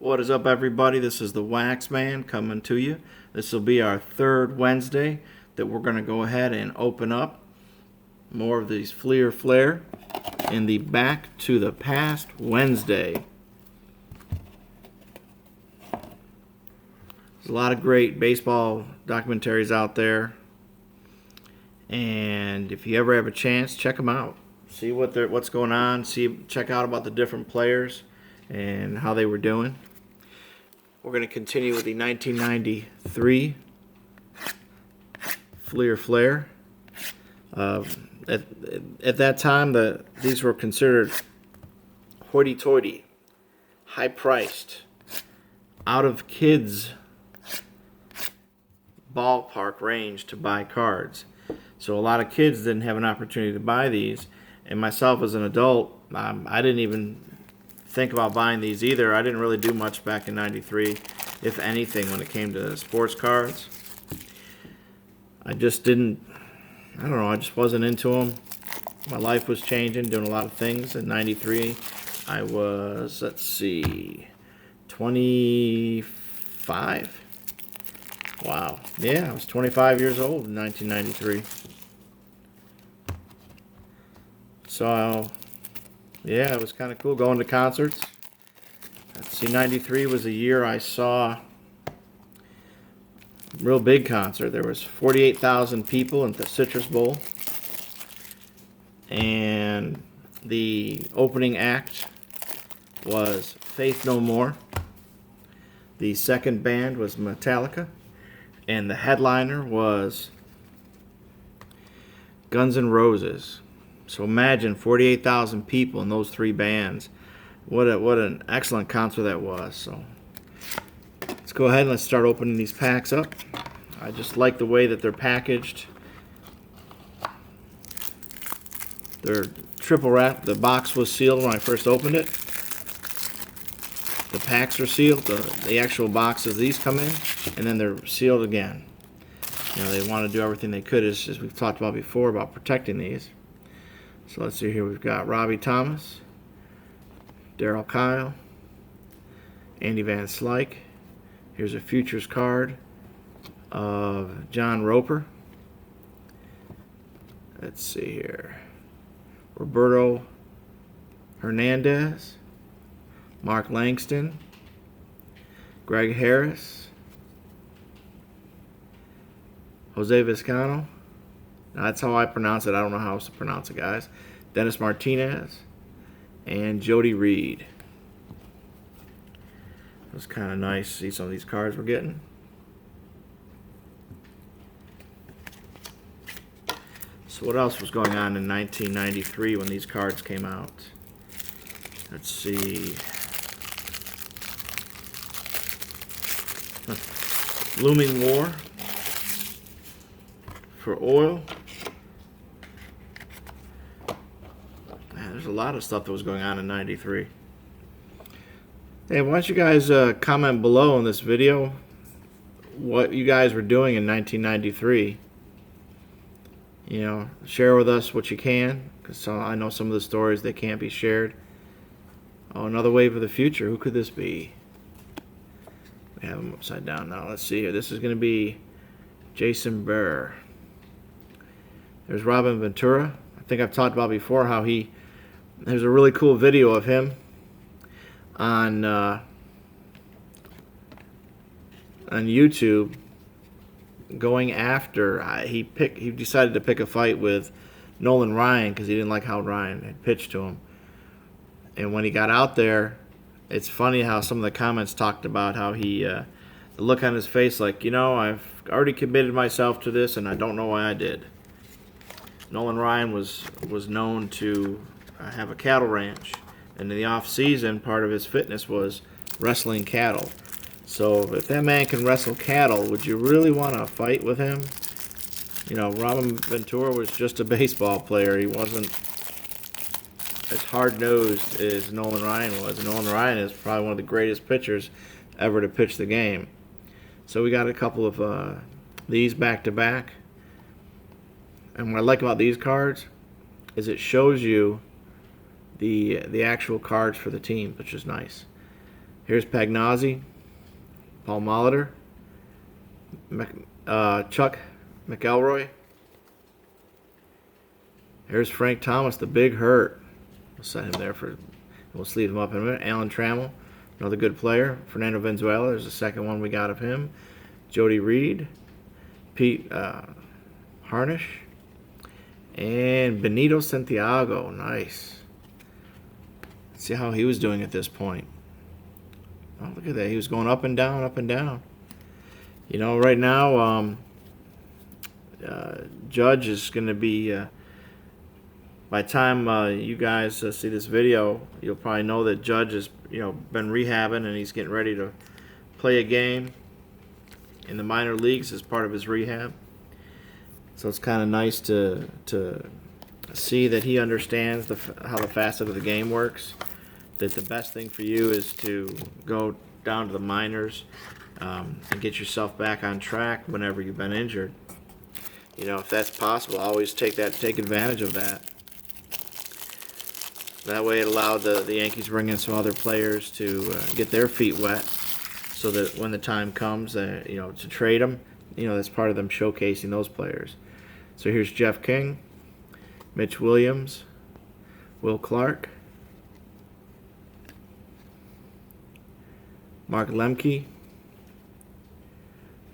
What is up, everybody? This is the Wax Man coming to you. This will be our third Wednesday that we're going to go ahead and open up more of these Fleer Flair in the Back to the Past Wednesday. There's a lot of great baseball documentaries out there, and if you ever have a chance, check them out. See what's going on. Check out about the different players and how they were doing. We're going to continue with the 1993 Fleer Flair. At that time, these were considered hoity-toity, high-priced, out of kids' ballpark range to buy cards. So a lot of kids didn't have an opportunity to buy these, and myself as an adult, I didn't even think about buying these either. I didn't really do much back in '93, if anything, when it came to sports cards. I just didn't, I don't know, I just wasn't into them. My life was changing, doing a lot of things. In '93, I was, let's see, 25? Wow. Yeah, I was 25 years old in 1993. So, yeah, it was kind of cool going to concerts. Let's see, '93 was the year I saw a real big concert. There was 48,000 people at the Citrus Bowl. And the opening act was Faith No More. The second band was Metallica. And the headliner was Guns N' Roses. So imagine 48,000 people in those three bands. What an excellent concert that was. So let's go ahead and let's start opening these packs up. I just like the way that they're packaged. They're triple wrapped. The box was sealed when I first opened it. The packs are sealed. The actual boxes these come in, and then they're sealed again. You know, they want to do everything they could, as we've talked about before, about protecting these. So let's see here. We've got Robbie Thomas, Darryl Kyle, Andy Van Slyke. Here's a futures card of John Roper. Let's see here. Roberto Hernandez, Mark Langston, Greg Harris, Jose Vizcano. Now, that's how I pronounce it. I don't know how else to pronounce it, guys. Dennis Martinez and Jody Reed. It was kind of nice to see some of these cards we're getting. So what else was going on in 1993 when these cards came out? Let's see. Looming War for oil. Man, there's a lot of stuff that was going on in '93. Hey, why don't you guys comment below in this video what you guys were doing in 1993. You know, share with us what you can, because I know some of the stories that can't be shared. Oh, another wave of the future. Who could this be? We have them upside down now. Let's see here. This is going to be Jason Burr. There's Robin Ventura. I think I've talked about before how there's a really cool video of him on YouTube going after he decided to pick a fight with Nolan Ryan because he didn't like how Ryan had pitched to him. And when he got out there, it's funny how some of the comments talked about how the look on his face, like, you know, I've already committed myself to this and I don't know why I did. Nolan Ryan was known to have a cattle ranch, and in the off season, part of his fitness was wrestling cattle. So if that man can wrestle cattle, would you really want to fight with him? You know, Robin Ventura was just a baseball player. He wasn't as hard-nosed as Nolan Ryan was. And Nolan Ryan is probably one of the greatest pitchers ever to pitch the game. So we got a couple of these back-to-back. And what I like about these cards is it shows you the actual cards for the team, which is nice. Here's Pagnozzi, Paul Molitor, Chuck McElroy. Here's Frank Thomas, the big hurt. We'll set him there for. We'll sleeve him up in a minute. Alan Trammell, another good player. Fernando Valenzuela, there's the second one we got of him. Jody Reed, Pete Harnish, and Benito Santiago. Nice. Let's see how he was doing at this point. Oh, look at that. He was going up and down, up and down. You know, right now, Judge is going to be, by the time you guys see this video, you'll probably know that Judge has, been rehabbing and he's getting ready to play a game in the minor leagues as part of his rehab. So it's kind of nice to see that he understands how the facet of the game works. That the best thing for you is to go down to the minors and get yourself back on track whenever you've been injured. If that's possible, always take advantage of that. That way it allowed the Yankees to bring in some other players to get their feet wet, so that when the time comes, to trade them, that's part of them showcasing those players. So here's Jeff King, Mitch Williams, Will Clark, Mark Lemke,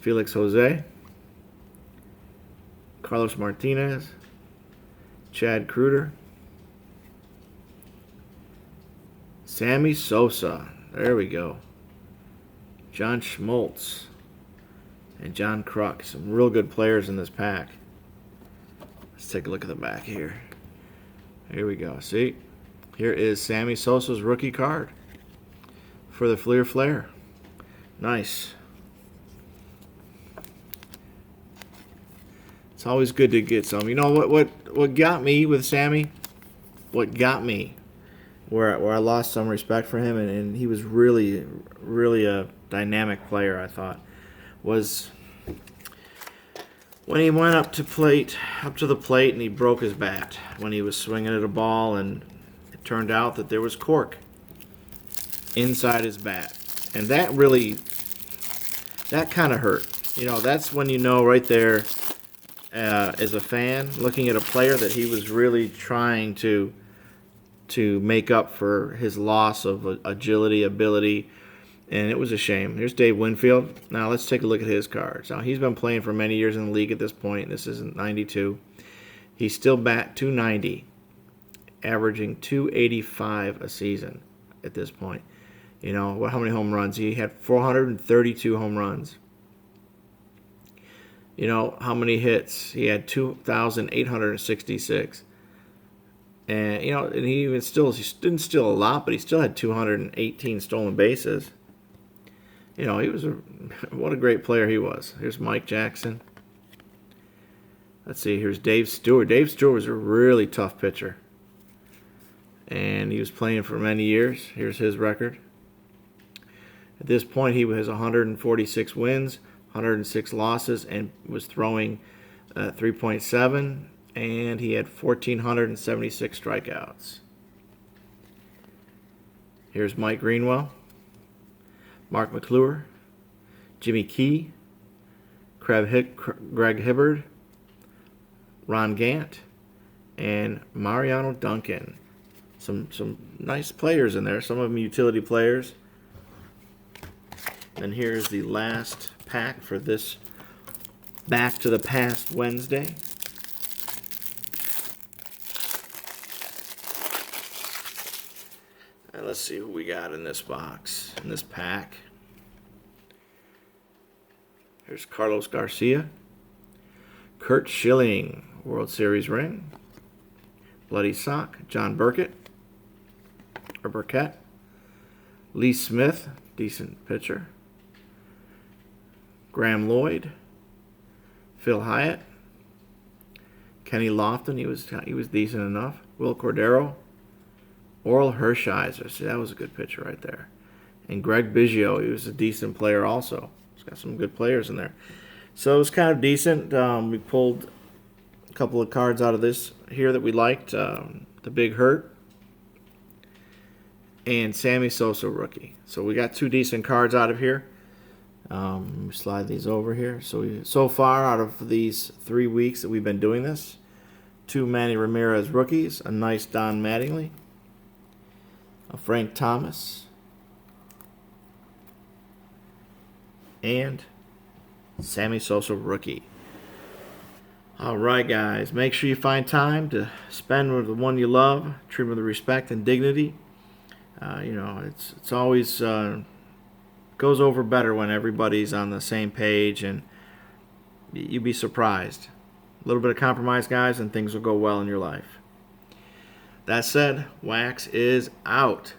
Felix Jose, Carlos Martinez, Chad Kruger, Sammy Sosa, there we go, John Schmoltz, and John Kruk. Some real good players in this pack. Let's take a look at the back here. Here we go. See? Here is Sammy Sosa's rookie card for the Fleer Flair. Nice. It's always good to get some. You know what got me with Sammy? What got me, where I lost some respect for him, and he was really, really a dynamic player, I thought, was when he went up to the plate and he broke his bat when he was swinging at a ball, and it turned out that there was cork inside his bat, and that kind of hurt. That's when right there, as a fan looking at a player, that he was really trying to make up for his loss of agility, ability, and it was a shame. Here's Dave Winfield. Now let's take a look at his cards. Now he's been playing for many years in the league at this point. This isn't 92. He's still bat 290, averaging 285 a season at this point. How many home runs? He had 432 home runs. How many hits? He had 2,866. And, and he didn't steal a lot, but he still had 218 stolen bases. He was what a great player he was. Here's Mike Jackson. Let's see, here's Dave Stewart. Dave Stewart was a really tough pitcher, and he was playing for many years. Here's his record. At this point, he has 146 wins, 106 losses, and was throwing 3.7, and he had 1,476 strikeouts. Here's Mike Greenwell, Mark McClure, Jimmy Key, Greg Hibbard, Ron Gant, and Mariano Duncan. Some nice players in there, some of them utility players. And here's the last pack for this Back to the Past Wednesday. And let's see who we got in this box, in this pack. Here's Carlos Garcia, Kurt Schilling, World Series ring, Bloody Sock, John Burkett, Lee Smith, decent pitcher, Graham Lloyd, Phil Hyatt, Kenny Lofton, he was decent enough, Will Cordero, Oral Hershiser, see, that was a good pitcher right there, and Greg Biggio, he was a decent player also. He's got some good players in there. So it was kind of decent. We pulled a couple of cards out of this here that we liked. The Big Hurt and Sammy Sosa rookie. So we got 2 decent cards out of here. Let me slide these over here. So far, out of these 3 weeks that we've been doing this, 2 Manny Ramirez rookies, a nice Don Mattingly, a Frank Thomas, and Sammy Sosa rookie. Alright guys, make sure you find time to spend with the one you love, treat them with respect and dignity. You know, it's always goes over better when everybody's on the same page, and you'd be surprised. A little bit of compromise, guys, and things will go well in your life. That said, Wax is out.